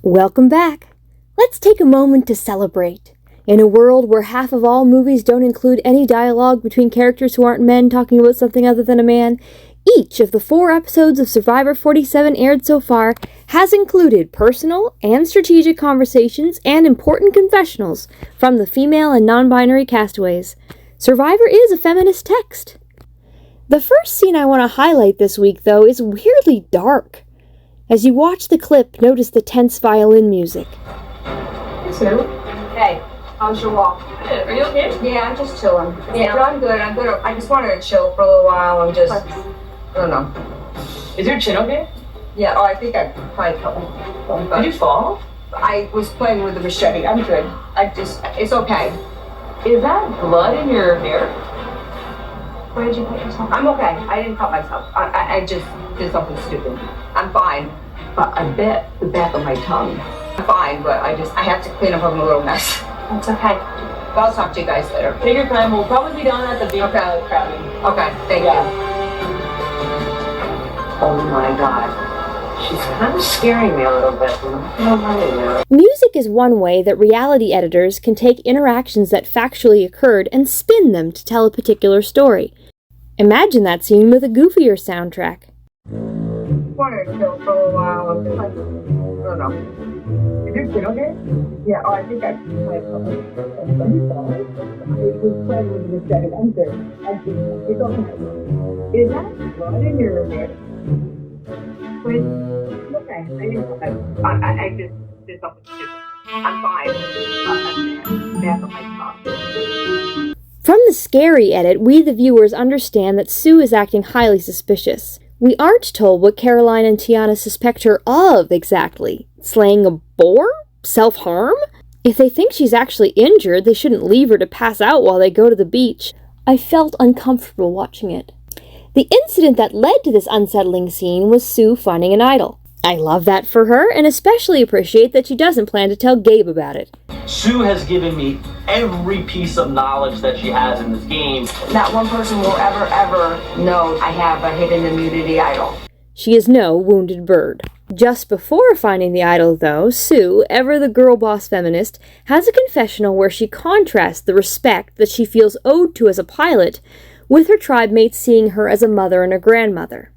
Welcome back. Let's take a moment to celebrate. In a world where half of all movies don't include any dialogue between characters who aren't men talking about something other than a man, each of the 4 episodes of Survivor 47 aired so far has included personal and strategic conversations and important confessionals from the female and non-binary castaways. Survivor is a feminist text. The first scene I want to highlight this week, though, is weirdly dark. As you watch the clip, notice the tense violin music. Hey, Sue. Hey, how's your walk? Good. Are you okay? Yeah, I'm just chilling. Yeah, but I'm good. I just wanted to chill for a little while and just, I don't know. Is your chin okay? Yeah, I think I probably fell. Did you fall? I was playing with the machete. I'm good. It's okay. Is that blood in your hair? Where did you cut yourself? I'm okay. I didn't cut myself. I just did something stupid. I'm fine. But I bet the back of my tongue. I'm fine, but I have to clean up a little mess. That's okay. But I'll talk to you guys later. Take your time. We'll probably be down at the beach crabbing. Okay, thank you. Oh my God. She's kind of scaring me a little bit. Music is one way that reality editors can take interactions that factually occurred and spin them to tell a particular story. Imagine that scene with a goofier soundtrack. I wanted to chill for a little while and just I don't know. Is your chin okay? Yeah, I think I played something. I was playing with the machete. I'm good. It's okay. Is that blood in your hair? Wait, okay. I just did something stupid. I'm fine. Back of my tongue. From the scary edit, we the viewers understand that Sue is acting highly suspicious. We aren't told what Caroline and Tiana suspect her of exactly. Slaying a boar? Self-harm? If they think she's actually injured, they shouldn't leave her to pass out while they go to the beach. I felt uncomfortable watching it. The incident that led to this unsettling scene was Sue finding an idol. I love that for her, and especially appreciate that she doesn't plan to tell Gabe about it. Sue has given me every piece of knowledge that she has in this game. Not one person will ever know I have a hidden immunity idol. She is no wounded bird. Just before finding the idol, though, Sue, ever the girl boss feminist, has a confessional where she contrasts the respect that she feels owed to as a pilot with her tribe mates seeing her as a mother and a grandmother.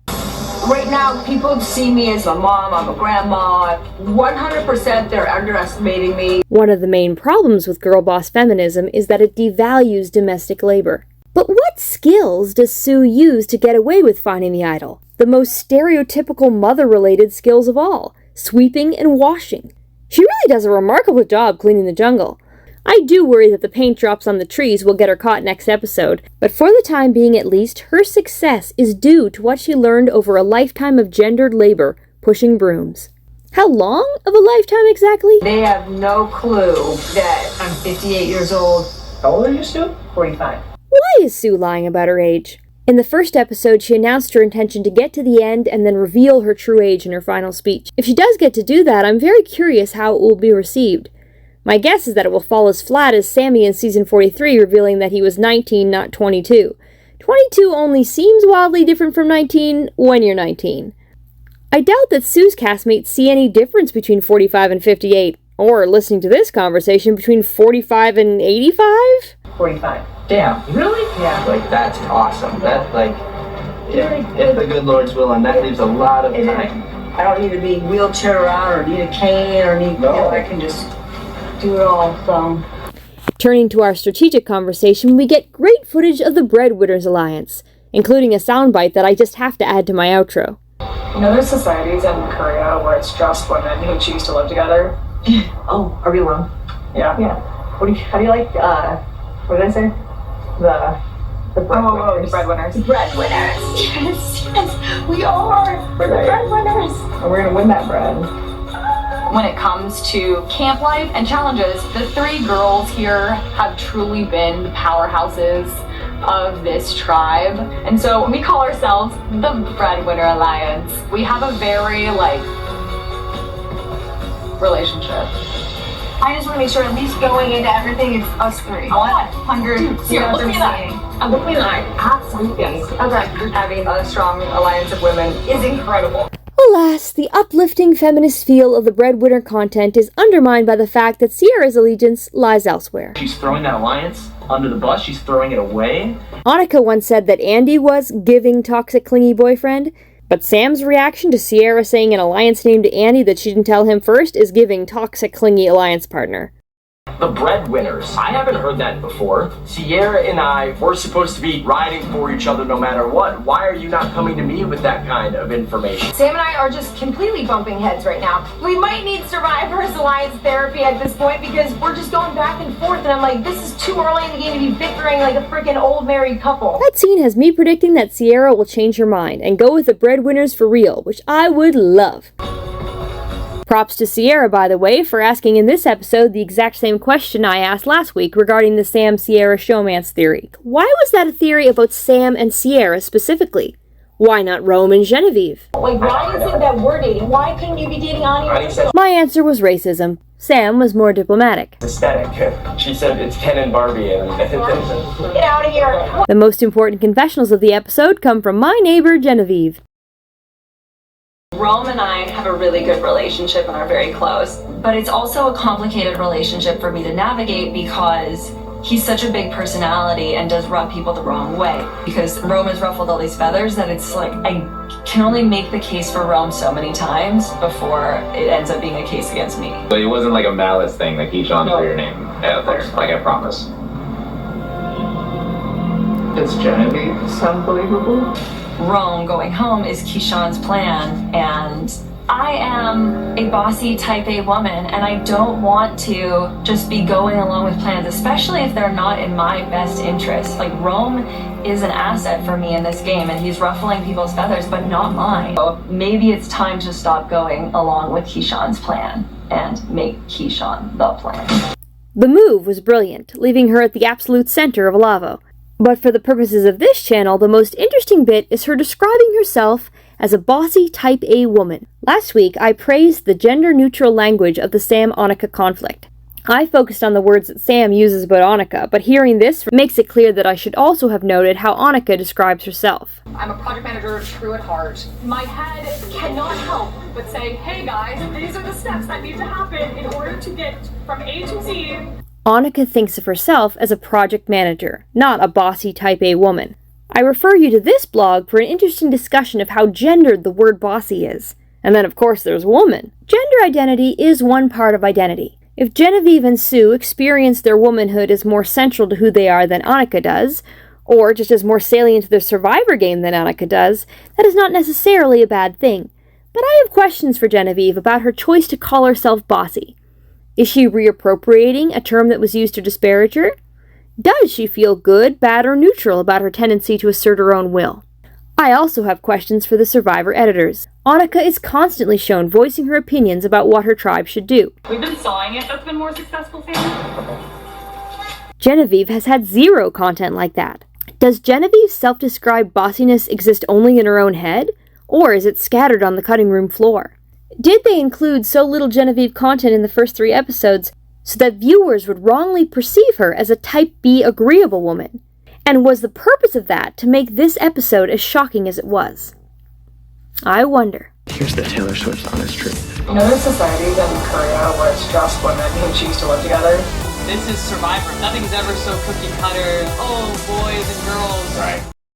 Right now, people see me as a mom, I'm a grandma. 100% they're underestimating me. One of the main problems with girl boss feminism is that it devalues domestic labor. But what skills does Sue use to get away with finding the idol? The most stereotypical mother-related skills of all, sweeping and washing. She really does a remarkable job cleaning the jungle. I do worry that the paint drops on the trees will get her caught next episode, but for the time being at least, her success is due to what she learned over a lifetime of gendered labor, pushing brooms. How long of a lifetime exactly? They have no clue that I'm 58 years old. How old are you, Sue? 45. Why is Sue lying about her age? In the first episode, she announced her intention to get to the end and then reveal her true age in her final speech. If she does get to do that, I'm very curious how it will be received. My guess is that it will fall as flat as Sammy in season 43 revealing that he was 19, not 22. 22 only seems wildly different from 19 when you're 19. I doubt that Sue's castmates see any difference between 45 and 58, or listening to this conversation between 45 and 85? 45. Damn, really? Yeah. Like, that's awesome. That, like, if the good Lord's willing, that leaves a lot of time. I don't need to be wheelchair around or need a cane or need, I can just do it all, so. Turning to our strategic conversation, we get great footage of the Breadwinners Alliance, including a soundbite that I just have to add to my outro. You know, there's societies in Korea where it's just women who choose to live together. Oh, are we alone? Yeah. Yeah. How do you like, what did I say? The breadwinners. The breadwinners. Breadwinners! Yes, we are! We're the breadwinners! And we're gonna win that bread. When it comes to camp life and challenges, the 3 girls here have truly been the powerhouses of this tribe. And so we call ourselves the Breadwinner Alliance. We have a very, relationship. I just want to make sure at least going into everything it's us 3. 100. Here, look at that. Absolutely. Having a strong alliance of women is incredible. Alas, the uplifting feminist feel of the breadwinner content is undermined by the fact that Sierra's allegiance lies elsewhere. She's throwing that alliance under the bus. She's throwing it away. Annika once said that Andy was giving toxic clingy boyfriend, but Sam's reaction to Sierra saying an alliance name to Andy that she didn't tell him first is giving toxic clingy alliance partner. The breadwinners. I haven't heard that before. Sierra and I, we're supposed to be riding for each other no matter what. Why are you not coming to me with that kind of information? Sam and I are just completely bumping heads right now. We might need survivor's alliance therapy at this point because we're just going back and forth, and I'm like, this is too early in the game to be bickering like a freaking old married couple. That scene has me predicting that Sierra will change her mind and go with the breadwinners for real, which I would love. Props to Sierra, by the way, for asking in this episode the exact same question I asked last week regarding the Sam-Sierra showmance theory. Why was that a theory about Sam and Sierra specifically? Why not Rome and Genevieve? Like, why is it that we're dating? Why couldn't you be dating Ani? My answer was racism. Sam was more diplomatic. Aesthetic. She said it's Ken and Barbie and Get out of here. The most important confessionals of the episode come from my neighbor, Genevieve. Rome and I have a really good relationship and are very close, but it's also a complicated relationship for me to navigate because he's such a big personality and does rub people the wrong way. Because Rome has ruffled all these feathers that it's like I can only make the case for Rome so many times before it ends up being a case against me. But it wasn't like a malice thing, like Keyshawn for your name out there, like I promise. Does Genevieve sound believable? Rome going home is Keyshawn's plan, and I am a bossy type A woman, and I don't want to just be going along with plans, especially if they're not in my best interest. Like, Rome is an asset for me in this game, and he's ruffling people's feathers, but not mine. So maybe it's time to stop going along with Keyshawn's plan and make Keyshawn the plan. The move was brilliant, leaving her at the absolute center of Lavo. But for the purposes of this channel, the most interesting bit is her describing herself as a bossy type A woman. Last week, I praised the gender-neutral language of the Sam-Annika conflict. I focused on the words that Sam uses about Annika, but hearing this makes it clear that I should also have noted how Annika describes herself. I'm a project manager, true at heart. My head cannot help but say, hey guys, these are the steps that need to happen in order to get from A to Z. Annika thinks of herself as a project manager, not a bossy type A woman. I refer you to this blog for an interesting discussion of how gendered the word bossy is. And then of course there's woman. Gender identity is one part of identity. If Genevieve and Sue experience their womanhood as more central to who they are than Annika does, or just as more salient to their survivor game than Annika does, that is not necessarily a bad thing. But I have questions for Genevieve about her choice to call herself bossy. Is she reappropriating a term that was used to disparage her? Does she feel good, bad, or neutral about her tendency to assert her own will? I also have questions for the Survivor editors. Annika is constantly shown voicing her opinions about what her tribe should do. We've been sawing it, that's been more successful, Sam. Genevieve has had zero content like that. Does Genevieve's self-described bossiness exist only in her own head? Or is it scattered on the cutting room floor? Did they include so little Genevieve content in the first 3 episodes so that viewers would wrongly perceive her as a type B agreeable woman? And was the purpose of that to make this episode as shocking as it was? I wonder. Here's the Taylor Swift's honest truth. You know, there's societies in Korea where it's just women who choose to live together. This is Survivor. Nothing's ever so cookie cutter. Oh, boys and girls. Right.